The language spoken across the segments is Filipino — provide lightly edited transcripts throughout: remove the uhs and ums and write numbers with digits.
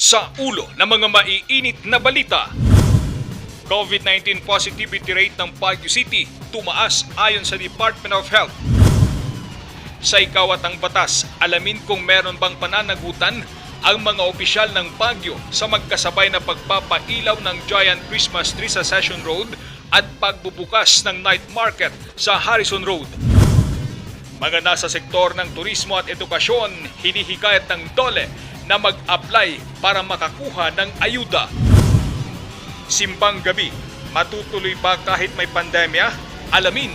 Sa ulo ng mga maiinit na balita, COVID-19 positivity rate ng Baguio City tumaas ayon sa Department of Health. Sa Ikaw at ang Batas, alamin kung meron bang pananagutan ang mga opisyal ng Baguio sa magkasabay na pagpapailaw ng Giant Christmas Tree sa Session Road at pagbubukas ng night market sa Harrison Road. Mga nasa sektor ng turismo at edukasyon, hinihikayat ng DOLE na mag-apply para makakuha ng ayuda. Simbang gabi, matutuloy ba kahit may pandemya? Alamin.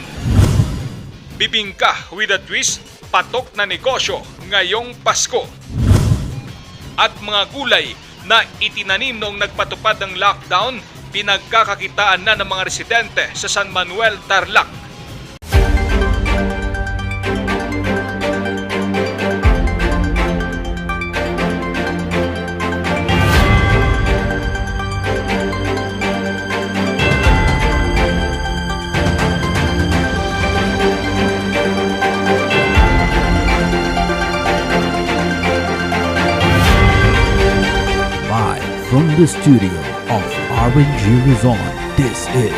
Bibingka with a twist, patok na negosyo ngayong Pasko. At mga gulay na itinanim noong nagpatupad ng lockdown, pinagkakakitaan na ng mga residente sa San Manuel, Tarlac. From the studio of RNG Rizon, this is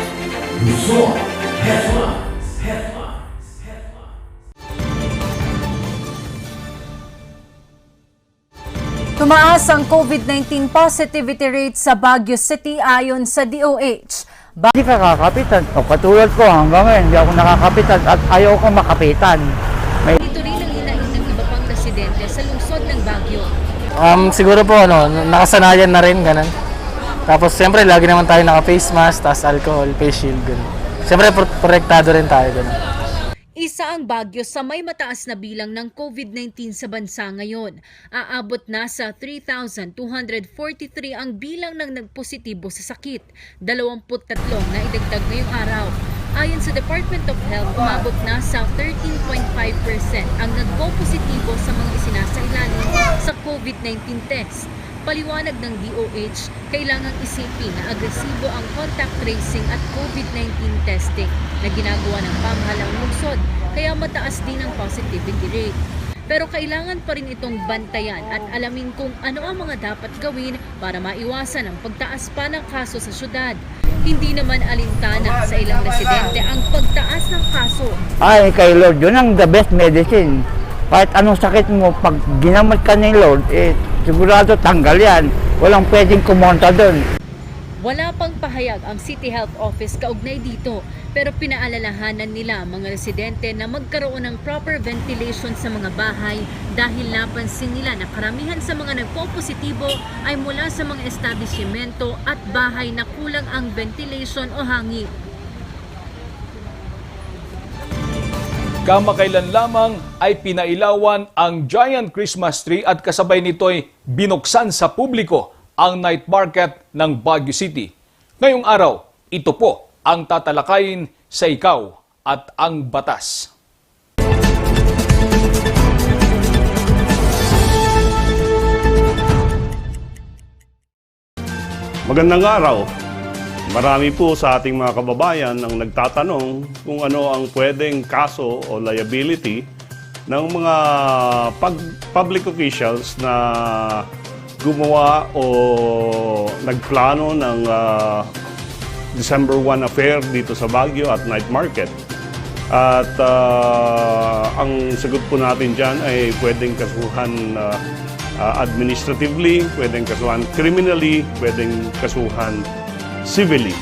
Rizon Headlines. Tumaas ang COVID-19 positivity rate sa Baguio City ayon sa DOH. Hindi ka kakapitan. Katulad ko hanggang ngayon, hindi ako nakakapitan at ayaw ko makapitan. Dito rin ang hinaing ng iba pang residente sa lungsod ng Baguio. Siguro po, nakasanayan na rin, ganun. Tapos, siyempre, lagi naman tayo naka-face mask, tas alcohol, face shield, ganun. Siyempre, protektado rin tayo, ganun. Isa ang Baguio sa may mataas na bilang ng COVID-19 sa bansa ngayon. Aabot na sa 3,243 ang bilang ng nagpositibo sa sakit. 23 na idagdag ngayong araw. Ayon sa Department of Health, umabot na sa 13.5% ang nagpo-positibo sa mga isinasailalim sa COVID-19 test. Paliwanag ng DOH, kailangang isipin na agresibo ang contact tracing at COVID-19 testing na ginagawa ng pamahalang lungsod, kaya mataas din ang positivity rate. Pero kailangan pa rin itong bantayan at alamin kung ano ang mga dapat gawin para maiwasan ang pagtaas pa ng kaso sa syudad. Hindi naman alintana sa ilang residente ang pagtaas ng kaso. Ay, kay Lord, yun ang the best medicine. Kahit anong sakit mo, pag ginamot ka ni Lord, sigurado tanggal yan. Walang pwedeng kumonta doon. Wala pang pahayag ang City Health Office kaugnay dito, pero pinaalalahanan nila mga residente na magkaroon ng proper ventilation sa mga bahay dahil napansin nila na karamihan sa mga nagpo-positibo ay mula sa mga establishmento at bahay na kulang ang ventilation o hangin. Kamakailan lamang ay pinailawan ang Giant Christmas Tree at kasabay nito'y binuksan sa publiko ang night market ng Baguio City. Ngayong araw, ito po ang tatalakayin sa Ikaw at ang Batas. Magandang araw. Marami po sa ating mga kababayan ang nagtatanong kung ano ang pwedeng kaso o liability ng mga public officials na gumawa o nagplano ng December 1 affair dito sa Baguio at night market. At ang sagot po natin dyan ay pwedeng kasuhan administratively, pwedeng kasuhan criminally, pwedeng kasuhan civilly.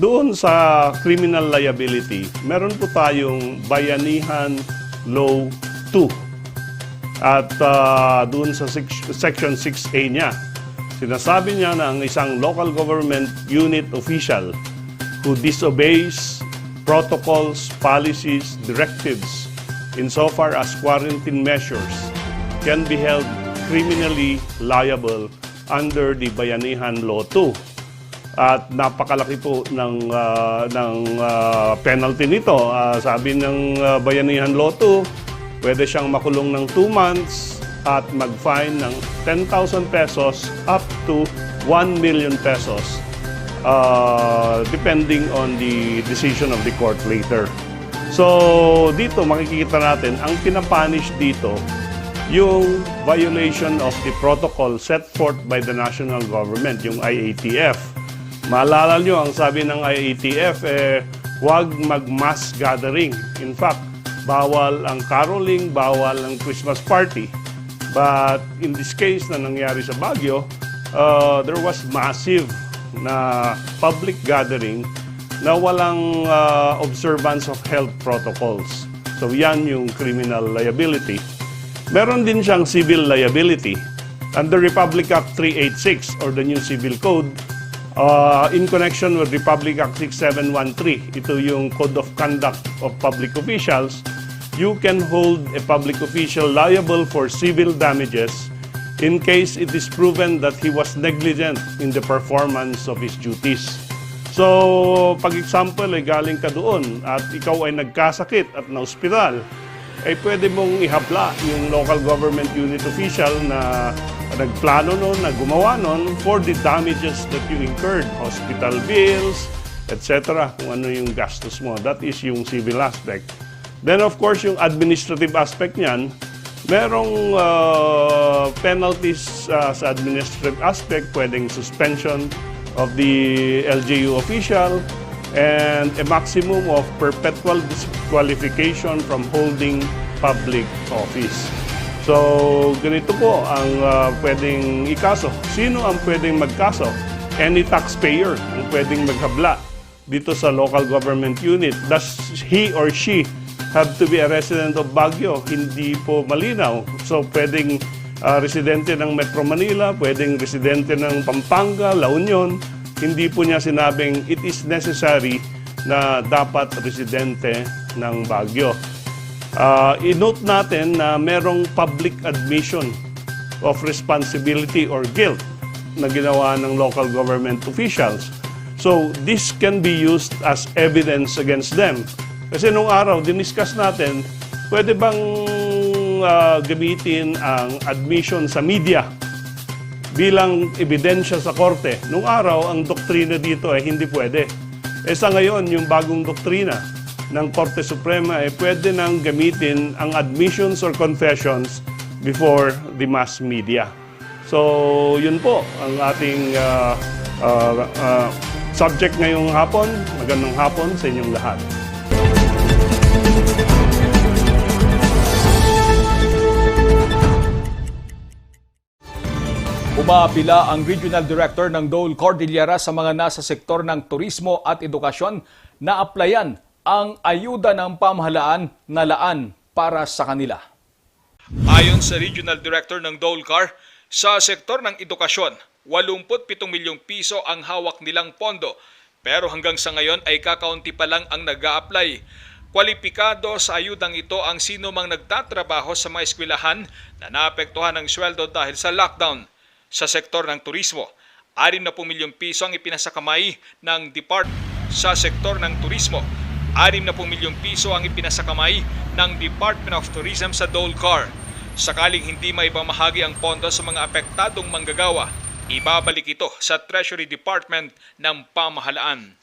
Doon sa criminal liability, meron po tayong Bayanihan Law 2. At doon sa Section 6A niya, sinasabi niya na ang isang local government unit official who disobeys protocols, policies, directives insofar as quarantine measures can be held criminally liable under the Bayanihan Law 2. At napakalaki po ng penalty nito. Sabi ng Bayanihan Law 2, pwede siyang makulong ng 2 months at mag-fine ng 10,000 pesos up to 1 million pesos depending on the decision of the court later. So dito makikita natin ang pinapunish dito yung violation of the protocol set forth by the national government, yung IATF. Maalala nyo, ang sabi ng IATF, huwag mag-mass gathering. In fact, bawal ang caroling, bawal ang Christmas party. But in this case na nangyari sa Baguio, there was massive na public gathering na walang observance of health protocols. So yan yung criminal liability. Meron din siyang civil liability. Under Republic Act 386 or the new Civil Code, in connection with Republic Act 6713, ito yung Code of Conduct of Public Officials, you can hold a public official liable for civil damages in case it is proven that he was negligent in the performance of his duties. So, pag example ay galing ka doon at ikaw ay nagkasakit at na-ospital, ay pwede mong ihabla yung local government unit official na nagplano nun, na gumawa nun for the damages that you incurred, hospital bills, etc. Kung ano yung gastos mo. That is yung civil aspect. Then of course, yung administrative aspect niyan, merong penalties sa administrative aspect, pwedeng suspension of the LGU official and a maximum of perpetual disqualification from holding public office. So, ganito po ang pwedeng ikaso. Sino ang pwedeng magkaso? Any taxpayer ang pwedeng maghabla dito sa local government unit. Does he or she have to be a resident of Baguio? Hindi po malinaw. So, pwedeng residente ng Metro Manila, pwedeng residente ng Pampanga, La Union. Hindi po niya sinabing it is necessary na dapat residente ng Baguio. I-note natin na merong public admission of responsibility or guilt na ginawa ng local government officials. So, this can be used as evidence against them. Kasi nung araw, diniscuss natin, pwede bang gamitin ang admission sa media bilang ebidensya sa korte? Nung araw, ang doktrina dito ay hindi pwede. Sa ngayon, yung bagong doktrina ng Korte Suprema ay pwede nang gamitin ang admissions or confessions before the mass media. So, yun po ang ating subject ngayong hapon. Magandang hapon sa inyong lahat. Umapila ang Regional Director ng Dole Cordillera sa mga nasa sektor ng turismo at edukasyon na applyan ang ayuda ng pamahalaan na laan para sa kanila. Ayon sa Regional Director ng DOLCAR, sa sektor ng edukasyon, 87 milyong piso ang hawak nilang pondo, pero hanggang sa ngayon ay kakaunti pa lang ang nag-a-apply. Kwalipikado sa ayudang ito ang sino mang nagtatrabaho sa mga eskwelahan na naapektuhan ng sweldo dahil sa lockdown. Sa sektor ng turismo, 60 milyong piso ang ipinasakamay ng sa sektor ng turismo. 60 milyong piso ang ipinasakamay ng Department of Tourism sa DOLCAR. Sakaling hindi maibamahagi ang pondo sa mga apektadong manggagawa, ibabalik ito sa Treasury Department ng pamahalaan.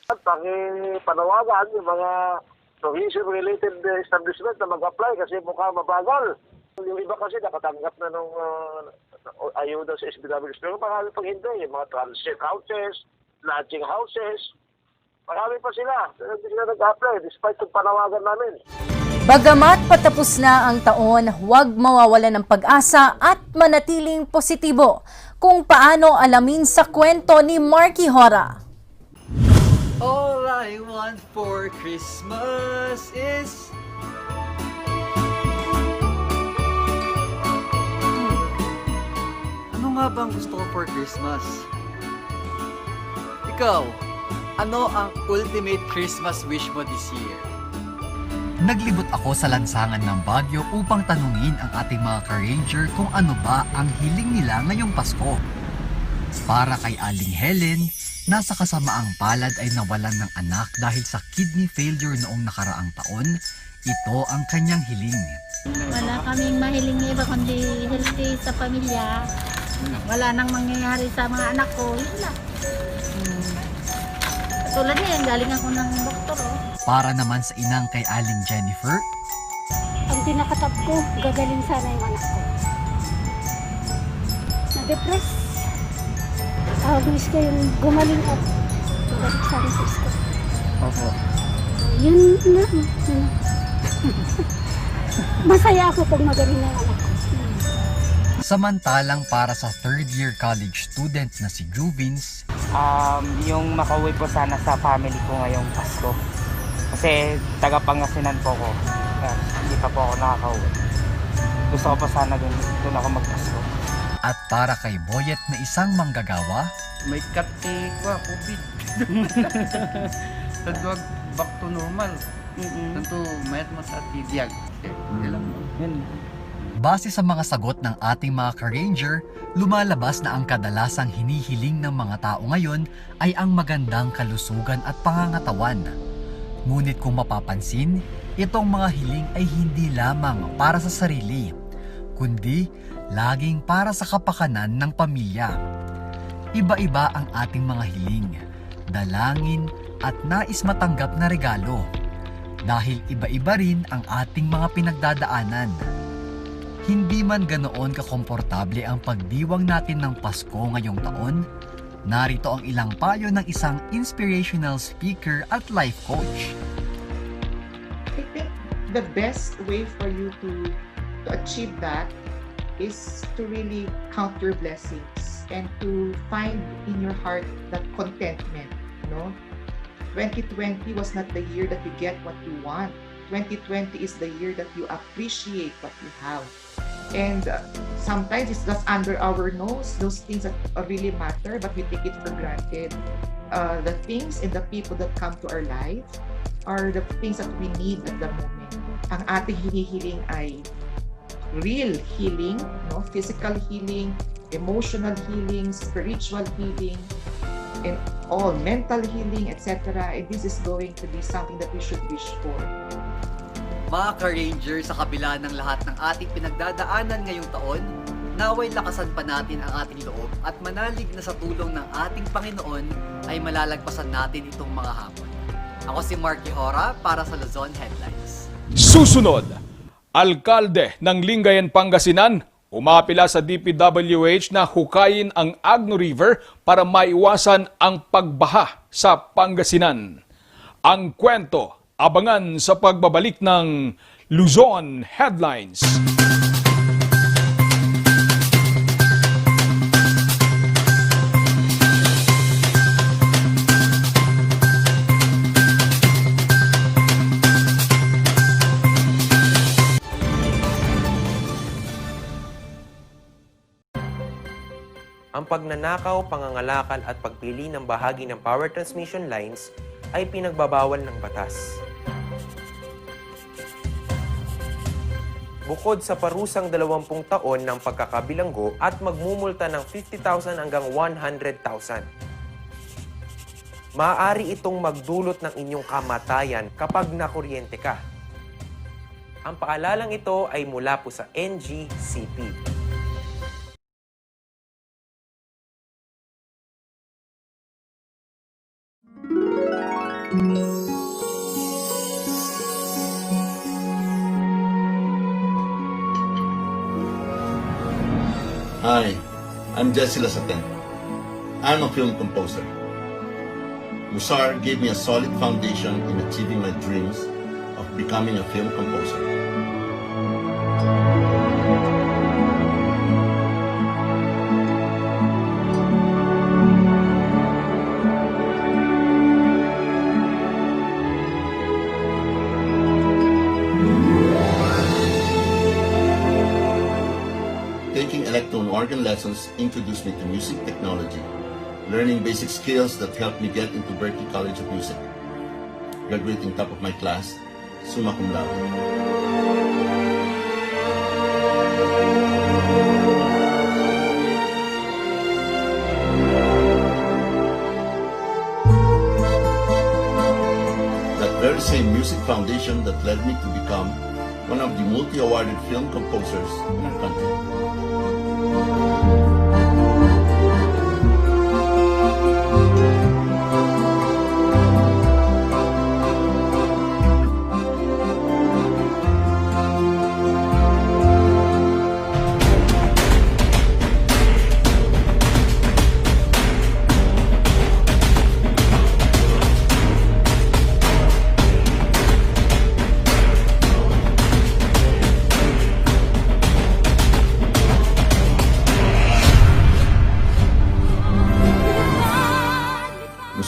Panawagan yung mga tourism-related establishment na mag-apply kasi mukhang mabagal. Yung iba kasi nakatanggap na ng ayuda sa SBWs. Pero marami pang hindi. Yung mga transit houses, lodging houses, marami pa sila. Hindi sila nag-apply despite yung panawagan namin. Bagamat patapos na ang taon, huwag mawawalan ng pag-asa at manatiling positibo. Kung paano alamin sa kwento ni Marky Hora. All I want for Christmas is Ano nga bang gusto ko for Christmas? Ikaw, ano ang ultimate Christmas wish mo this year? Naglibot ako sa lansangan ng Baguio upang tanungin ang ating mga ka-ranger kung ano ba ang hiling nila ngayong Pasko. Para kay Aling Helen, nasa kasamaang palad ay nawalan ng anak dahil sa kidney failure noong nakaraang taon. Ito ang kanyang hiling. Wala kaming mahiling iba kundi healthy sa pamilya. Wala nang mangyayari sa mga anak ko. Yun lang. Tulad niyan, galing ako ng doktor. Para naman sa inang kay Aling Jennifer, ang tinakatap ko, gagaling sana yung anak ko. depressed. Gusto ko yung gumaling at magalik sa akin sa school. Opo. Yun na. Yun. Masaya ako pag magaling na anak ko. Samantalang para sa third-year college student na si Juvins, Yung makauwi po sana sa family ko ngayong Pasko. Kasi taga Pangasinan po ko. Hindi pa po ako nakakauwi. Gusto ko pa sana doon ako magpasko. at para kay Boyet na isang manggagawa, may kati ko, COVID. Tadwag back to normal. Tanto mayat mo sa tibiyag. base sa mga sagot ng ating mga ka-ranger, lumalabas na ang kadalasang hinihiling ng mga tao ngayon ay ang magandang kalusugan at pangangatawan. Ngunit kung mapapansin, itong mga hiling ay hindi lamang para sa sarili, kundi laging para sa kapakanan ng pamilya. Iba-iba ang ating mga hiling, dalangin at nais matanggap na regalo. Dahil iba-iba rin ang ating mga pinagdadaanan. Hindi man ganoon kakomportable ang pagdiwang natin ng Pasko ngayong taon, narito ang ilang payo ng isang inspirational speaker at life coach. I think the best way for you to achieve that is to really count your blessings and to find in your heart that contentment, no? 2020 was not the year that you get what you want. 2020 is the year that you appreciate what you have. And sometimes it's just under our nose, those things that really matter, but we take it for granted. The things and the people that come to our life are the things that we need at the moment. Ang ating hinihiling ay real healing, no? Physical healing, emotional healing, spiritual healing, and all mental healing, etc. And this is going to be something that we should wish for. Mga ka-ranger, sa kabila ng lahat ng ating pinagdadaanan ngayong taon, naway lakasan pa natin ang ating loob at manalig na sa tulong ng ating Panginoon ay malalagpasan natin itong mga hamon. Ako si Marky Hora para sa Luzon Headlines. Susunod, alkalde ng Lingayen, Pangasinan, umapila sa DPWH na hukayin ang Agno River para maiwasan ang pagbaha sa Pangasinan. Ang kwento, abangan sa pagbabalik ng Luzon Headlines. Ang pagnanakaw, pangangalakal at pagpili ng bahagi ng power transmission lines ay pinagbabawal ng batas. Bukod sa parusang 20 taon ng pagkakabilanggo at magmumulta ng 50,000 hanggang 100,000. Maaari itong magdulot ng inyong kamatayan kapag nakuryente ka. Ang paalalang ito ay mula po sa NGCP. Hi, I'm Jesse Lasaten. I'm a film composer. Musar gave me a solid foundation in achieving my dreams of becoming a film composer. Taking electron organ lessons introduced me to music technology, learning basic skills that helped me get into Berklee College of Music. Graduating top of my class, summa cum laude. That very same music foundation that led me to become one of the multi-awarded film composers in our country.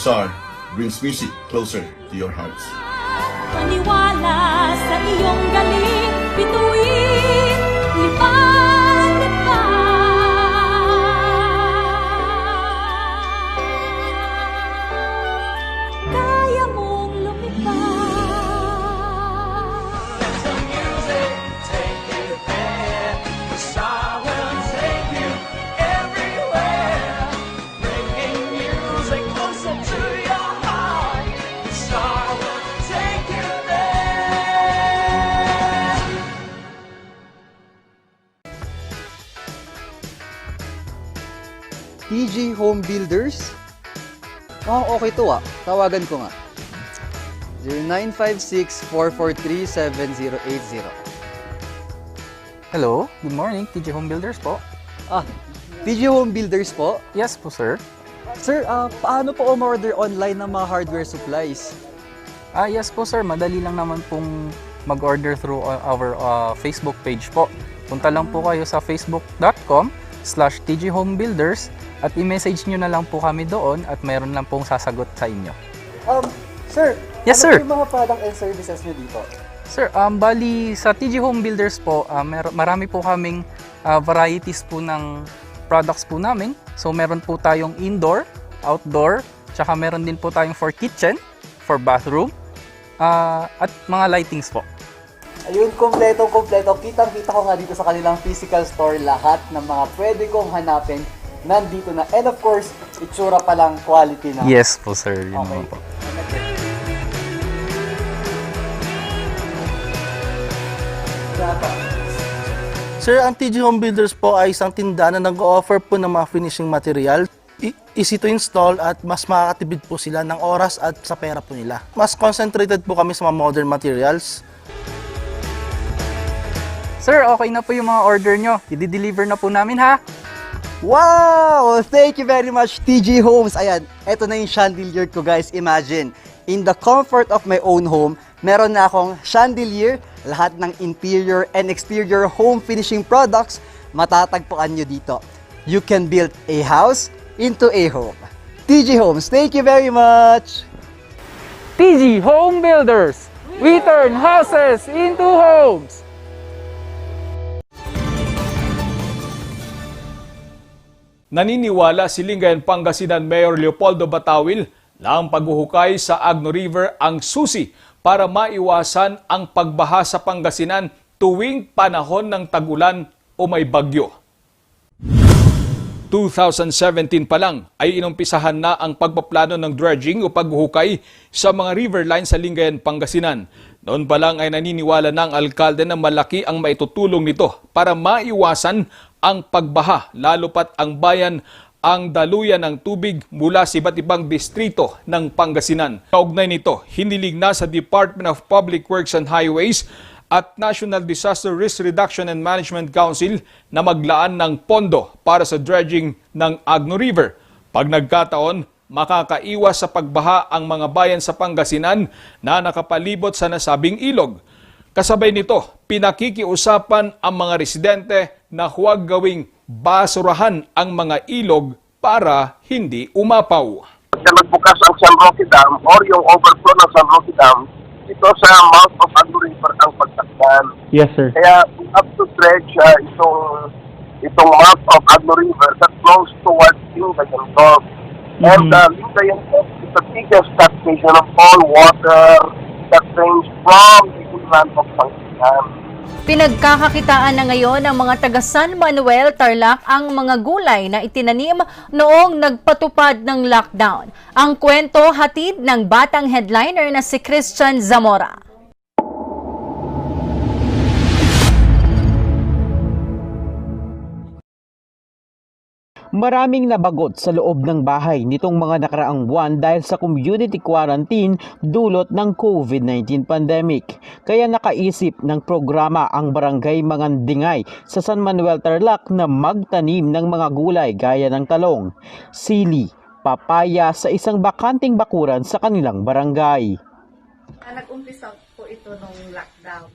Luzar brings music closer to your hearts. Maniwala sa iyong galing, bituin, lipad-lipad. Kaya mong lumipad. Let the music take you there. The star will take you everywhere. Bringing music closer to your heart. The star will take you there. TG Home Builders? Okay to Tawagan ko nga. 0956-443-7080. Hello, good morning, TG Home Builders po. TG Home Builders po? Yes po, sir. Sir, paano po umorder online ng mga hardware supplies? Yes po, sir. Madali lang naman pong mag-order through our Facebook page po. Punta lang po kayo sa facebook.com/TG Home Builders at i-message nyo na lang po kami doon at mayroon lang pong sasagot sa inyo. Sir, Yes, sir. ano po yung mga product and services nyo dito? Sir, bali sa TG Home Builders po, marami po kaming varieties po ng products po namin. So meron po tayong indoor, outdoor, tsaka meron din po tayong for kitchen, for bathroom, at mga lightings po. Ayun, kompleto. Kitang-kita ko nga dito sa kanilang physical store lahat ng mga pwede kong hanapin nandito na. And of course, itsura pa lang, quality na. Yes po, sir. Yun naman po. Sir, ang TG Home Builders po ay isang tindahan na nag-o-offer po ng mga finishing material. Easy to install at mas makakatipid po sila ng oras at sa pera po nila. Mas concentrated po kami sa mga modern materials. Sir, okay na po yung mga order nyo. I-deliver na po namin, ha? Wow! Thank you very much, TG Homes. Ayan, eto na yung chandelier ko, guys. Imagine, in the comfort of my own home, meron na akong chandelier, lahat ng interior and exterior home finishing products, matatagpuan nyo dito. You can build a house into a home. TG Homes, thank you very much! TG Home Builders! We turn houses into homes! Naniniwala si Lingayen, Pangasinan Mayor Leopoldo Batawil na ang paghuhukay sa Agno River ang susi para maiwasan ang pagbaha sa Pangasinan tuwing panahon ng tag-ulan o may bagyo. 2017 pa lang ay inumpisahan na ang pagpaplano ng dredging o paghuhukay sa mga riverline sa Lingayen, Pangasinan. Noon pa lang ay naniniwala ng alkalde na malaki ang maitutulong nito para maiwasan ang pagbaha, lalo pat ang bayan ang daluyan ng tubig mula sa iba't ibang distrito ng Pangasinan. Kaugnay nito, hiniling na sa Department of Public Works and Highways at National Disaster Risk Reduction and Management Council na maglaan ng pondo para sa dredging ng Agno River. Pag nagkataon, makakaiwas sa pagbaha ang mga bayan sa Pangasinan na nakapalibot sa nasabing ilog. Kasabay nito, pinakikiusapan ang mga residente na huwag gawing basurahan ang mga ilog para hindi umapaw. Pagka nagbukas ang San Roque Dam or yung overflow ng San Roque Dam, ito sa mouth of Agno River ang pagtakdan. Yes, sir. Kaya up to dredge itong mouth of Agno River that flows towards Lingayen Gulf. And Lingayen Gulf is the biggest captation of all water that drains from the inland of Pangasinan. Pinagkakakitaan na ngayon ng mga taga San Manuel, Tarlac ang mga gulay na itinanim noong nagpatupad ng lockdown. Ang kwento hatid ng batang headliner na si Christian Zamora. Maraming nabagot sa loob ng bahay nitong mga nakaraang buwan dahil sa community quarantine dulot ng COVID-19 pandemic. Kaya nakaisip ng programa ang Barangay Mangandingay sa San Manuel, Tarlac na magtanim ng mga gulay gaya ng talong, sili, papaya sa isang bakanting bakuran sa kanilang barangay. Nag-umpisa po ito nung lockdown.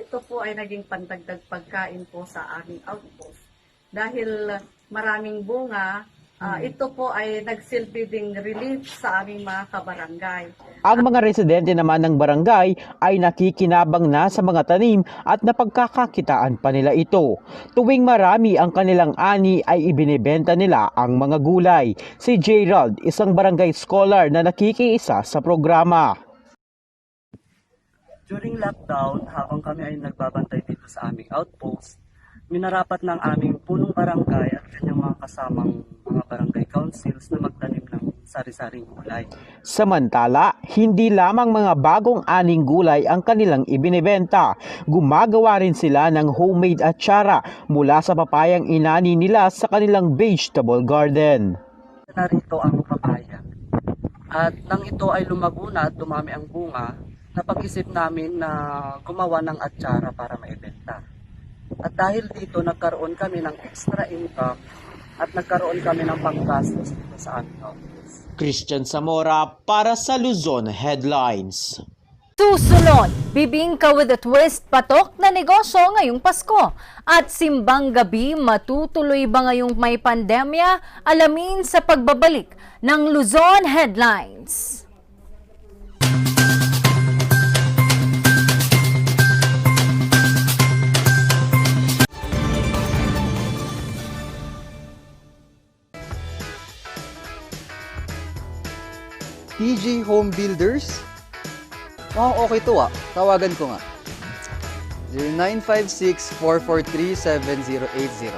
Ito po ay naging pandagdag pagkain po sa aming outpost. Dahil maraming bunga Ito po ay nagsilbi ding relief sa aming mga kabarangay. Ang mga residente naman ng barangay ay nakikinabang na sa mga tanim at napagkakakitaan pa nila ito. Tuwing marami ang kanilang ani ay ibinebenta nila ang mga gulay. Si Gerald, isang barangay scholar na nakikiisa sa programa. During lockdown, habang kami ay nagbabantay dito sa aming outpost, minarapat ng aming punong barangay at kanyang mga kasamang mga barangay councils na magtanim ng sari-saring gulay. Samantala, hindi lamang mga bagong aning gulay ang kanilang ibinebenta. Gumagawa rin sila ng homemade atsara mula sa papayang inani nila sa kanilang vegetable garden. Narito ang papaya. At nang ito ay lumago na at dumami ang bunga, napag-isip namin na gumawa ng atsara para maibenta. At dahil dito nagkaroon kami ng extra income at nagkaroon kami ng panggastos dito sa aming office. Christian Zamora para sa Luzon Headlines. Susunod, bibingka with a twist patok na negosyo ngayong Pasko. At simbang gabi, matutuloy ba ngayong may pandemya? Alamin sa pagbabalik ng Luzon Headlines. TG Home Builders. Okay to Tawagan ko nga. 0956-443-7080.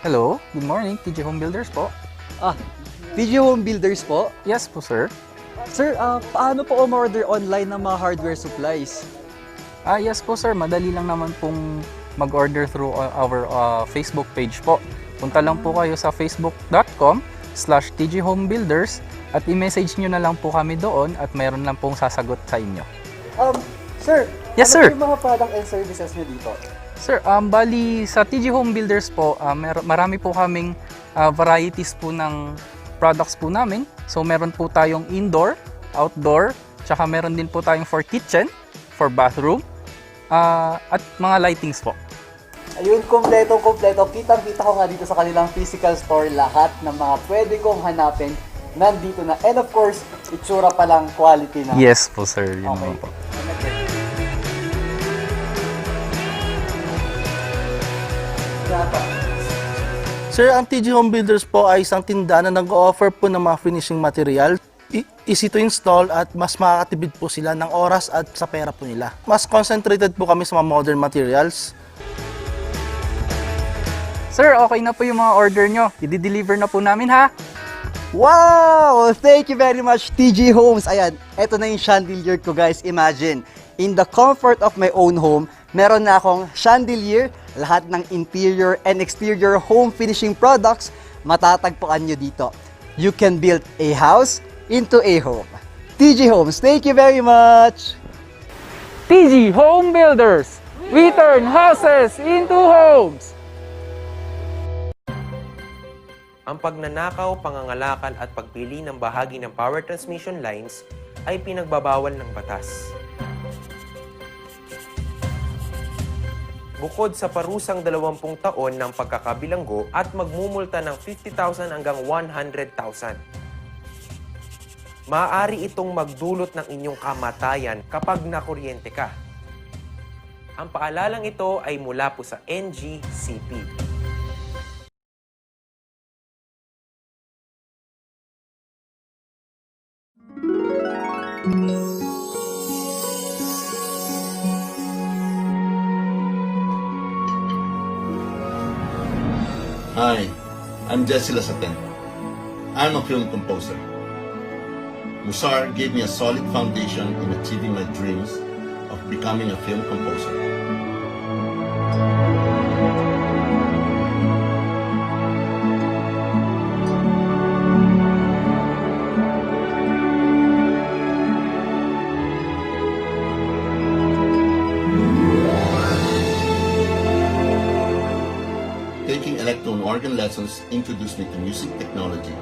Hello, good morning, TG Home Builders po. TG Home Builders po? Yes po, sir. Sir, paano po umorder online ng mga hardware supplies? Yes po, sir. Madali lang naman pong mag-order through our Facebook page po. Punta lang po kayo sa facebook.com/tghomebuilders at i-message nyo na lang po kami doon at mayroon lang pong sasagot sa inyo. Sir, Yes, ano sir. po yung mga product and services nyo dito? Sir, bali sa TG Home Builders po, marami po kaming varieties po ng products po namin. So meron po tayong indoor, outdoor, tsaka meron din po tayong for kitchen, for bathroom, at mga lightings po. Ayun, kompleto. Kitang-kita ko nga dito sa kanilang physical store lahat ng mga pwede kong hanapin nandito na. And of course, itsura pa lang, quality na. Yes po, sir. Yun Okay. naman po. Sir, ang TG Home Builders po ay isang tindahan na nag-offer po ng mga finishing material. Easy to install at mas makakatipid po sila ng oras at sa pera po nila. Mas concentrated po kami sa mga modern materials. Sir, okay na po yung mga order nyo. I-deliver na po namin, ha? Wow! Thank you very much, TG Homes. Ayan, eto na yung chandelier ko, guys. Imagine, in the comfort of my own home, meron na akong chandelier. Lahat ng interior and exterior home finishing products, matatagpuan nyo dito. You can build a house into a home. TG Homes, thank you very much! TG Home Builders, we turn houses into homes! Ang pagnanakaw, pangangalakal at pagpili ng bahagi ng power transmission lines ay pinagbabawal ng batas. Bukod sa parusang 20 taon ng pagkakabilanggo at magmumulta ng 50,000 hanggang 100,000. Maaari itong magdulot ng inyong kamatayan kapag nakuryente ka. Ang paalalang ito ay mula po sa NGCP. Hi, I'm Jesse Lasaten. I'm a film composer. Musar gave me a solid foundation in achieving my dreams of becoming a film composer. Taking electron organ lessons introduced me to music technology,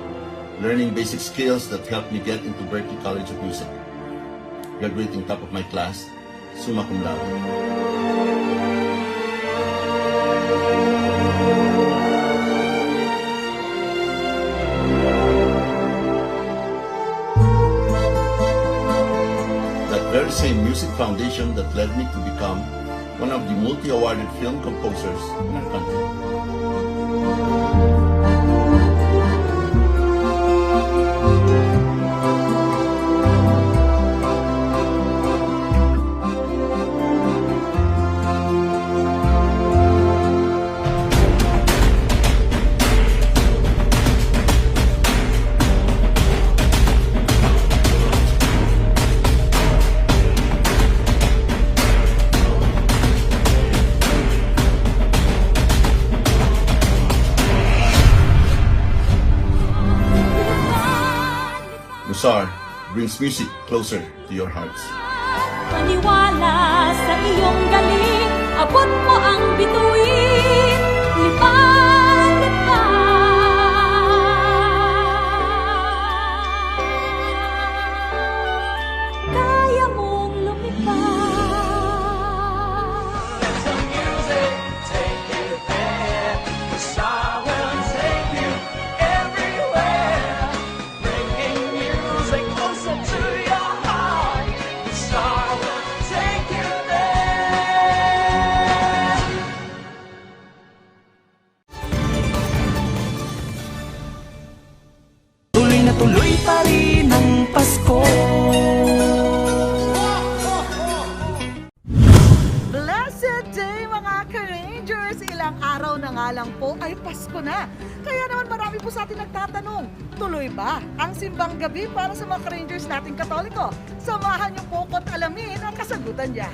learning basic skills that helped me get into Berklee College of Music. Graduating top of my class, summa cum laude. foundation that led me to become one of the multi-awarded film composers in our country. Musar brings music closer to your hearts. Maniwala sa iyong galing, abot mo ang bituin, lipad. Kaya mong lumipad. Let the music take you there, the star will take you everywhere, bringing music closer to your heart. The star will take you there. Tuloy na tuloy pa rin ang Pasko. Blessed day mga ka-Rangers! Ilang araw na nga lang po ay Pasko na. Kaya naman marami po sa atin nagtatanong, tuloy ba ang simbang gabi para sa mga ka-Rangers nating Katoliko? Samahan niyo po ko't alamin ang kasagutan niyan.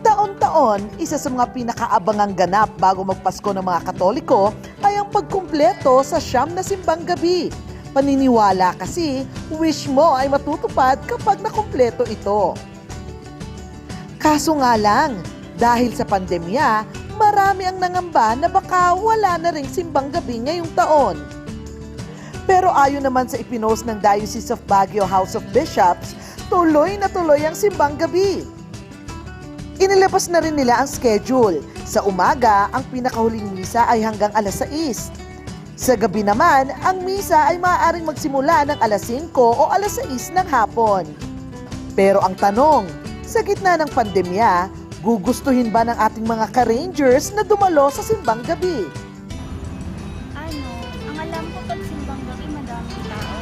Taon-taon, isa sa mga pinakaabangang ganap bago magpasko ng mga Katoliko ay ang pagkumpleto sa siyam na simbang gabi. Paniniwala kasi, wish mo ay matutupad kapag nakumpleto ito. Kaso nga lang, dahil sa pandemya, marami ang nangamba na baka wala na ring simbang gabi ngayong taon. Pero ayon naman sa ipinost ng Diocese of Baguio House of Bishops, tuloy na tuloy ang simbang gabi. Inilabas na rin nila ang schedule. Sa umaga, ang pinakahuling misa ay hanggang alas 6. Sa gabi naman, ang misa ay maaaring magsimula ng alas 5 o alas 6 ng hapon. Pero ang tanong, sa gitna ng pandemya, gugustuhin ba ng ating mga ka-Rangers na dumalo sa simbang gabi? Ang alam ko pag simbang gabi madaming tao.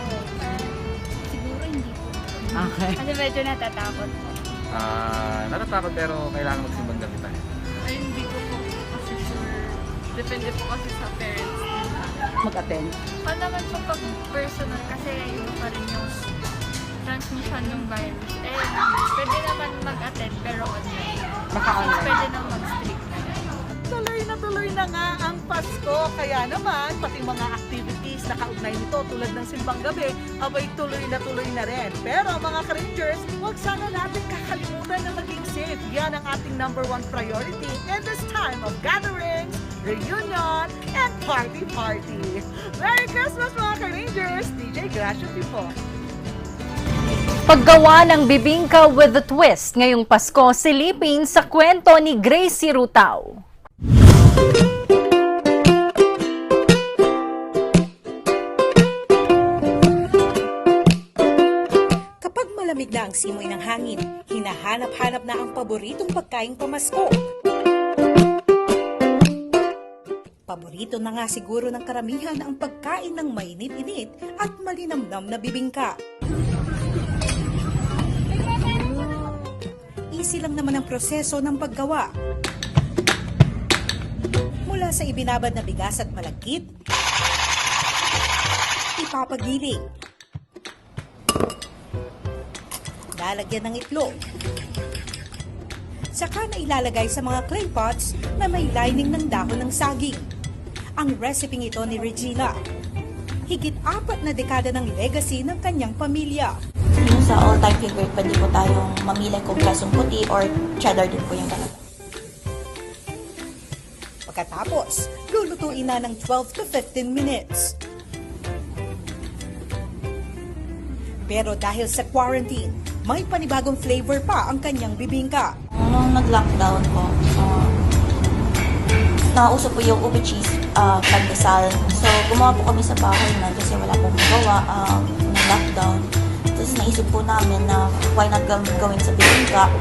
Siguro hindi po. Okay. Kasi medyo natatakot po. Natatakot pero kailangan magsimbang gabi tayo. Ay, hindi ko po kasi sure. Depende po kasi sa parents nila. Mag-attend? Naman po pag personal kasi yun pa rin yung transmission ng virus. Pwede naman mag-attend pero online. Naka-online. Pwede naman mag-stream. Tuloy na nga ang Pasko. Kaya naman, pati mga activities na kaugnay nito tulad ng simbang gabi, abay tuloy na rin. Pero mga ka-Rangers, huwag sana natin kakalimutan na maging safe. Yan ang ating #1 priority in this time of gatherings, reunion, and party. Merry Christmas mga ka-Rangers! DJ Gracio po. Paggawa ng bibingka with a twist ngayong Pasko, silipin sa kwento ni Gracie Rutao. Kapag malamig na ang simoy ng hangin, hinahanap-hanap na ang paboritong pagkaing pamasko. Paborito na nga siguro ng karamihan ang pagkain ng mainit-init at malinamnam na bibingka. Easy lang naman ang proseso ng paggawa. Mula sa ibinabad na bigas at malagkit, ipapagiling, lalagyan ng itlog, saka na ilalagay sa mga clay pots na may lining ng dahon ng saging. Ang reseping ito ni Regina. Higit 4 na dekada ng legacy ng kanyang pamilya. Yung sa all-time favorite, pwede po tayong mamili kung klasong puti or cheddar din po yung talaga. Pagkatapos, lulutuin na ng 12 to 15 minutes. Pero dahil sa quarantine, may panibagong flavor pa ang kanyang bibingka. Nung nag-lockdown po, nauso po yung ube cheese pandesal. So, gumawa po kami sa bahay na kasi wala pong magawa ng lockdown. Tapos Tapos naisip po namin na why not gawin sa bibingka.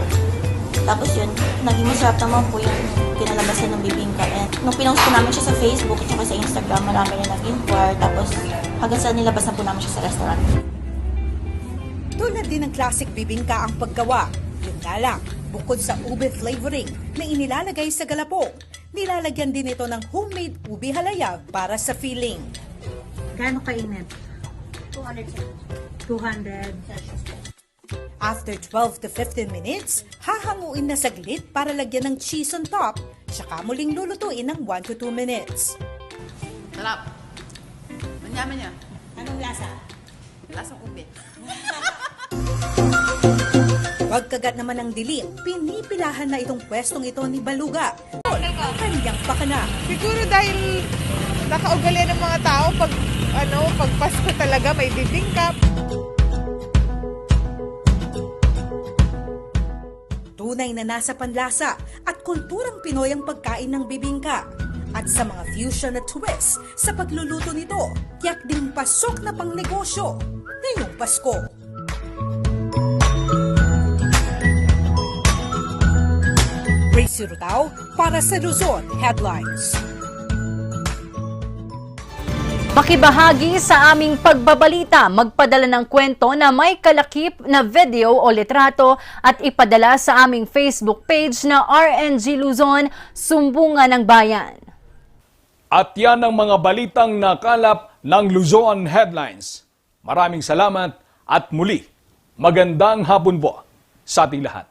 Tapos yun, naging masarap naman po yung kinalabasan ng bibingka. And nung pinost po namin siya sa Facebook at sa Instagram, marami rin nag-inquire. Tapos hanggang sa nilabas na po namin siya sa restaurant. Tulad din ng classic bibingka ang paggawa. Yun nga lang, bukod sa ube flavoring na inilalagay sa galapong, nilalagyan din ito ng homemade ube halaya para sa filling. Gaano kainit? 200. After 12 to 15 minutes, hahanguin na saglit para lagyan ng cheese on top, saka muling lulutuin ng 1 to 2 minutes. Sarap. Manyaman niya. Anong lasa? Lasang ube. Pagkagat naman ng dilim, pinipilahan na itong pwestong ito ni Baluga. Kanyang pakana. Siguro dahil nakaugalian ng mga tao pag Pasko talaga may bibingka. Tunay na nasa panlasa at kulturang Pinoy ang pagkain ng bibingka. At sa mga fusion na twist sa pagluluto nito, tiyak ding pasok na pangnegosyo ngayong Pasko. Gracie Rutao para sa Luzon Headlines. Makibahagi sa aming pagbabalita, magpadala ng kwento na may kalakip na video o litrato at ipadala sa aming Facebook page na RNG Luzon, Sumbungan ng Bayan. At yan ang mga balitang nakalap ng Luzon Headlines. Maraming salamat at muli, magandang hapon po sa ating lahat.